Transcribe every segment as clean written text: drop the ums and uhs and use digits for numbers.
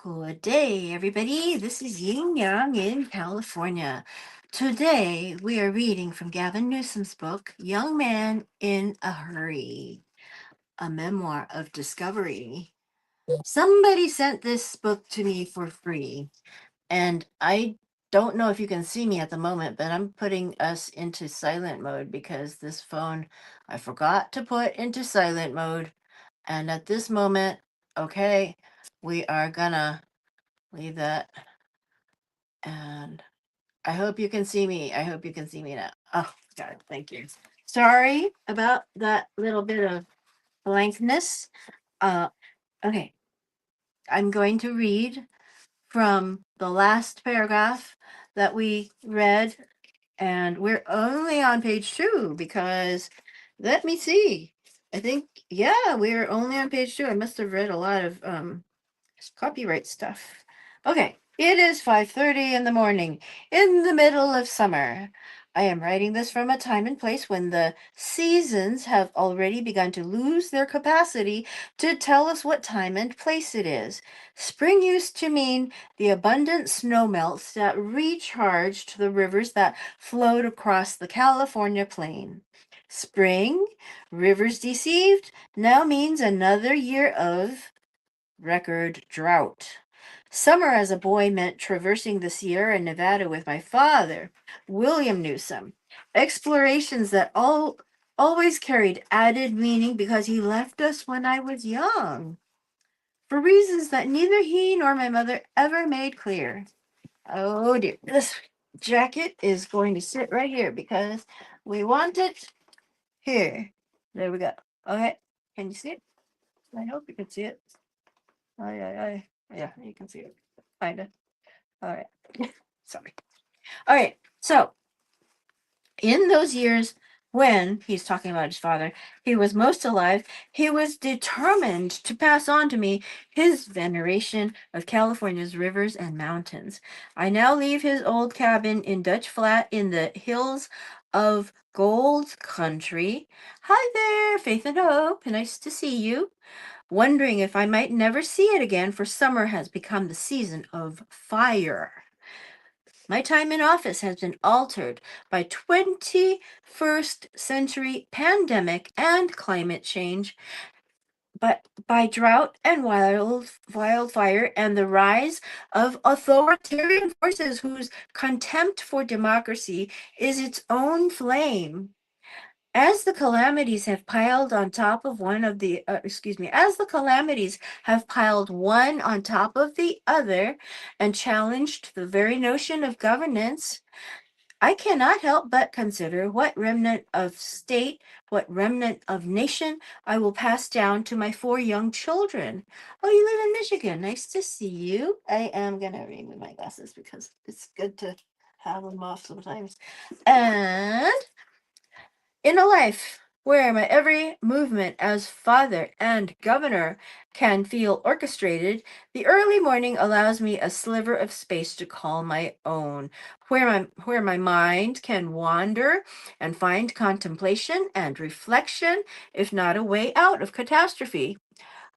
Good day, everybody. This is Yin Yang in California. Today, we are reading from Gavin Newsom's book, Young Man in a Hurry, a memoir of discovery. Somebody sent this book to me for free, and I don't know if you can see me at the moment, but I'm putting us into silent mode because this phone I forgot to put into silent mode. And at this moment, okay, we are gonna leave that, and I hope you can see me. I hope you can see me now. Oh, God, thank you. Sorry about that little bit of blankness. Uh, okay, I'm going to read from the last paragraph that we read, and we're only on page 2 because let me see. I think, yeah, we're only on page 2. I must have read a lot of copyright stuff. Okay, it is 5:30 in the morning, in the middle of summer. I am writing this from a time and place when the seasons have already begun to lose their capacity to tell us what time and place it is. Spring used to mean the abundant snowmelts that recharged the rivers that flowed across the California plain. Spring, rivers deceived, now means another year of record drought. Summer as a boy meant traversing the Sierra Nevada with my father, William Newsom. Explorations that always carried added meaning because he left us when I was young, for reasons that neither he nor my mother ever made clear. Oh dear, this jacket is going to sit right here because we want it here. There we go. Okay, can you see it? I hope you can see it. Yeah, you can see it. Kinda. All right. Sorry. All right. So, in those years when he's talking about his father, he was most alive, he was determined to pass on to me his veneration of California's rivers and mountains. I now leave his old cabin in Dutch Flat in the hills of Gold Country. Hi there, Faith and Hope. Nice to see you. Wondering if I might never see it again, for summer has become the season of fire. My time in office has been altered by 21st century pandemic and climate change, but by drought and wildfire and the rise of authoritarian forces whose contempt for democracy is its own flame. As the calamities have piled on top of as the calamities have piled one on top of the other and challenged the very notion of governance, I cannot help but consider what remnant of state, what remnant of nation I will pass down to my 4 young children. Oh, you live in Michigan. Nice to see you. I am going to remove my glasses because it's good to have them off sometimes. And in a life where my every movement as father and governor can feel orchestrated, the early morning allows me a sliver of space to call my own, where my mind can wander and find contemplation and reflection, if not a way out of catastrophe.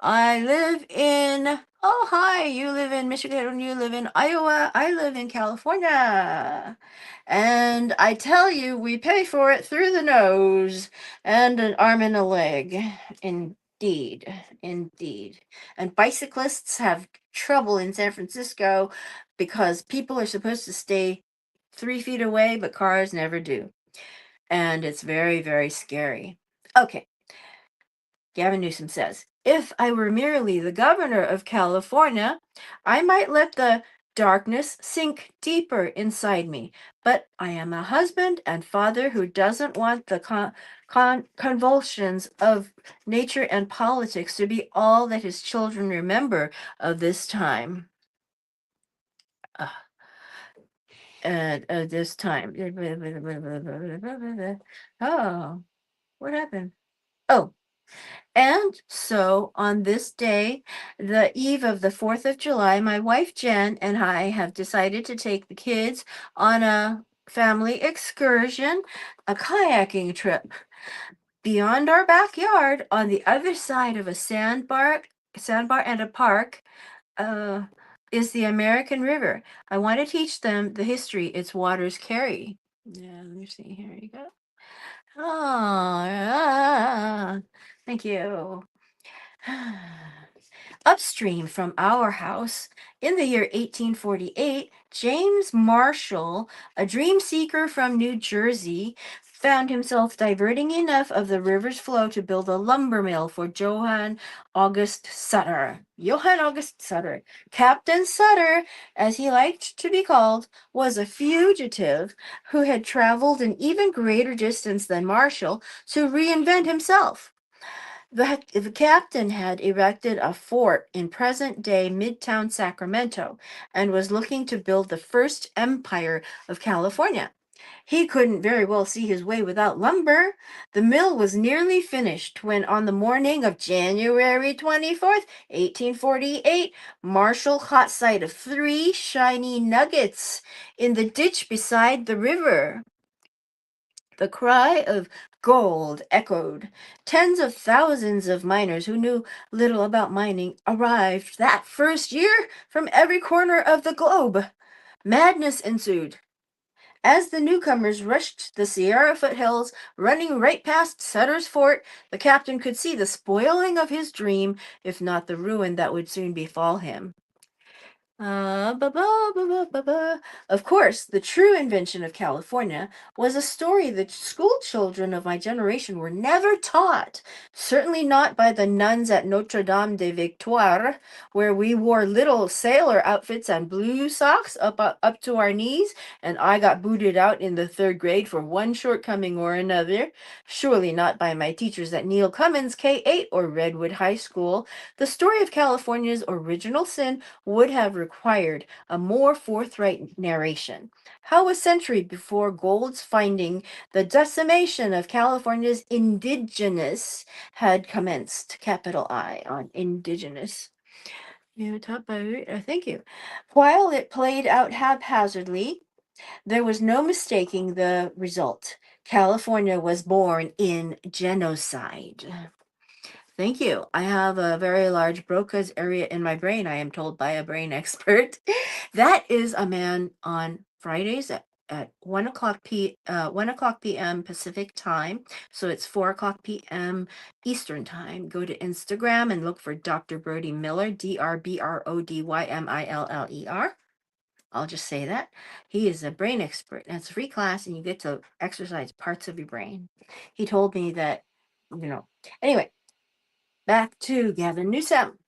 I live in, oh, hi, you live in Michigan, you live in Iowa, I live in California. And I tell you, we pay for it through the nose and an arm and a leg. Indeed, indeed. And bicyclists have trouble in San Francisco because people are supposed to stay 3 feet away, but cars never do. And it's very, very scary. Okay. Gavin Newsom says, if I were merely the governor of California, I might let the darkness sink deeper inside me. But I am a husband and father who doesn't want the convulsions of nature and politics to be all that his children remember of this time. This time. Oh, what happened? Oh, and so on this day, the eve of the 4th of July, my wife Jen and I have decided to take the kids on a family excursion, a kayaking trip. Beyond our backyard, on the other side of a sandbar and a park, uh, is the American River. I want to teach them the history its waters carry. Yeah, let me see. Here you go. Oh, yeah. Thank you. Upstream from our house, in the year 1848, James Marshall, a dream seeker from New Jersey, found himself diverting enough of the river's flow to build a lumber mill for Johann August Sutter. Johann August Sutter. Captain Sutter, as he liked to be called, was a fugitive who had traveled an even greater distance than Marshall to reinvent himself. The captain had erected a fort in present day Midtown Sacramento and was looking to build the first empire of California. He couldn't very well see his way without lumber. The mill was nearly finished when, on the morning of January 24th, 1848, Marshall caught sight of three shiny nuggets in the ditch beside the river. The cry of gold echoed. Tens of thousands of miners who knew little about mining arrived that first year from every corner of the globe. Madness ensued. As the newcomers rushed the Sierra foothills, running right past Sutter's fort, the captain could see the spoiling of his dream, if not the ruin that would soon befall him. Of course, the true invention of California was a story that school children of my generation were never taught. Certainly not by the nuns at Notre Dame de Victoire, where we wore little sailor outfits and blue socks up to our knees, and I got booted out in the third grade for one shortcoming or another. Surely not by my teachers at Neil Cummins K-8 or Redwood High School. The story of California's original sin would have required a more forthright narration. How a century before gold's finding, the decimation of California's indigenous had commenced. Capital I on indigenous. Thank you. While it played out haphazardly, there was no mistaking the result. California was born in genocide. Thank you. I have a very large Broca's area in my brain, I am told by a brain expert. That is a man on Fridays at 1 o'clock p.m. Pacific time. So it's 4 o'clock p.m. Eastern time. Go to Instagram and look for Dr. Brody Miller, DrBrodyMiller. I'll just say that. He is a brain expert. And it's a free class, and you get to exercise parts of your brain. He told me that, anyway. Back to Gavin Newsom.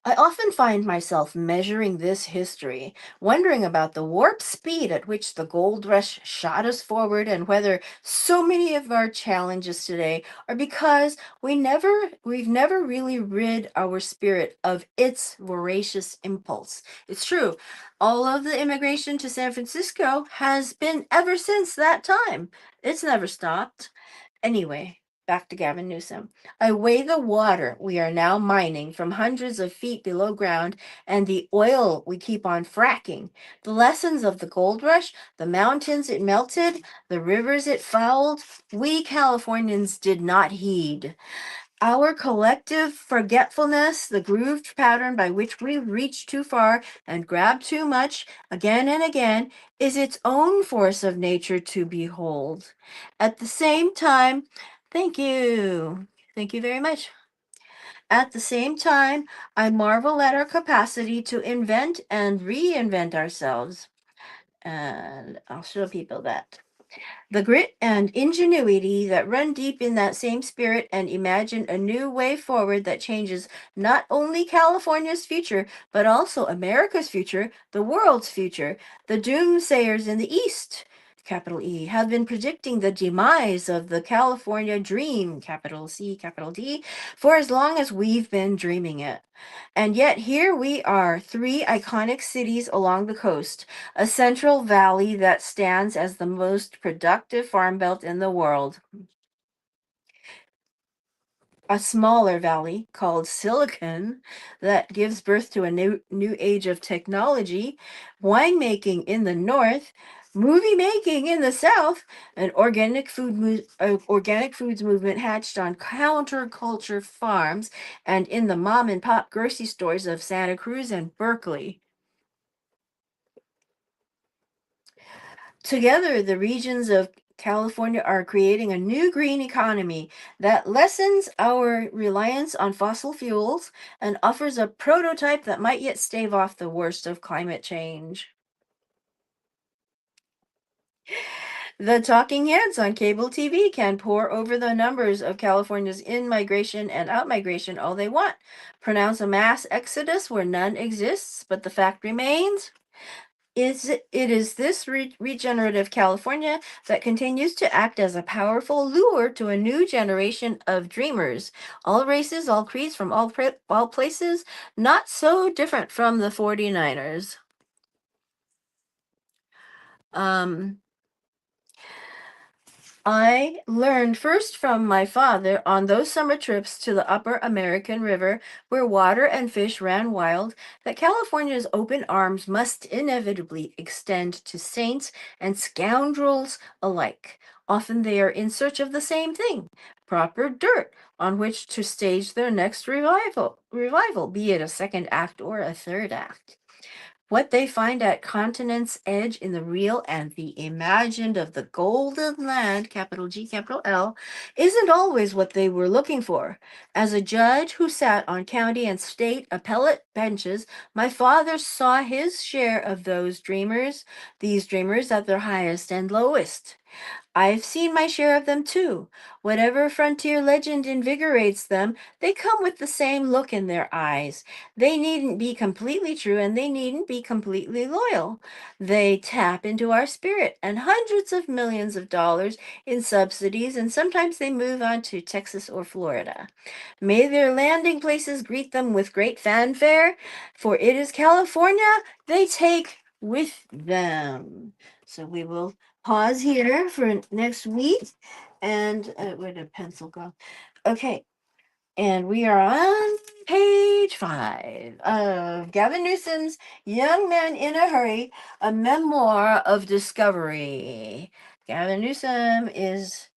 I often find myself measuring this history, wondering about the warp speed at which the gold rush shot us forward, and whether so many of our challenges today are because we've never really rid our spirit of its voracious impulse. It's true. All of the immigration to San Francisco has been ever since that time. It's never stopped. Anyway, back to Gavin Newsom. I weigh the water we are now mining from hundreds of feet below ground and the oil we keep on fracking. The lessons of the gold rush, the mountains it melted, the rivers it fouled, we Californians did not heed. Our collective forgetfulness, the grooved pattern by which we reach too far and grab too much again and again, is its own force of nature to behold. At the same time, thank you. Thank you very much. At the same time, I marvel at our capacity to invent and reinvent ourselves. And I'll show people that. The grit and ingenuity that run deep in that same spirit and imagine a new way forward that changes not only California's future, but also America's future, the world's future. The doomsayers in the East, capital E, have been predicting the demise of the California dream, capital C, capital D, for as long as we've been dreaming it. And yet here we are, three iconic cities along the coast, a central valley that stands as the most productive farm belt in the world, a smaller valley called Silicon that gives birth to a new age of technology, winemaking in the north, Movie making in the South, an organic foods movement hatched on counterculture farms and in the mom and pop grocery stores of Santa Cruz and Berkeley. Together, the regions of California are creating a new green economy that lessens our reliance on fossil fuels and offers a prototype that might yet stave off the worst of climate change. The talking heads on cable TV can pour over the numbers of California's in migration and out migration all they want, pronounce a mass exodus where none exists, but the fact remains it is this regenerative California that continues to act as a powerful lure to a new generation of dreamers, all races, all creeds, from all places, not so different from the 49ers. Um, I learned first from my father on those summer trips to the upper American River, where water and fish ran wild, that California's open arms must inevitably extend to saints and scoundrels alike. Often they are in search of the same thing, proper dirt on which to stage their next revival, be it a second act or a third act. What they find at continent's edge in the real and the imagined of the golden land, capital G, capital L, isn't always what they were looking for. As a judge who sat on county and state appellate benches, my father saw his share of these dreamers at their highest and lowest. I've seen my share of them too. Whatever frontier legend invigorates them, they come with the same look in their eyes. They needn't be completely true and they needn't be completely loyal. They tap into our spirit and hundreds of millions of dollars in subsidies, and sometimes they move on to Texas or Florida. May their landing places greet them with great fanfare, for it is California they take with them. So we will pause here for next week. And where did pencil go? Okay. And we are on page 5 of Gavin Newsom's Young Man in a Hurry, a memoir of discovery. Gavin Newsom is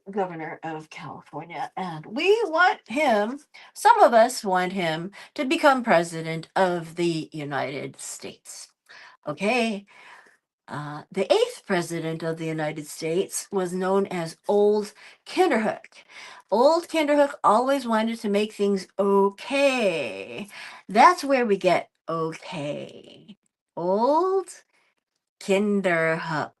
governor of California, and we want him, some of us want him to become president of the United States. Okay, the eighth president of the United States was known as Old Kinderhook. Old Kinderhook always wanted to make things okay. That's where we get okay. Old Kinderhook.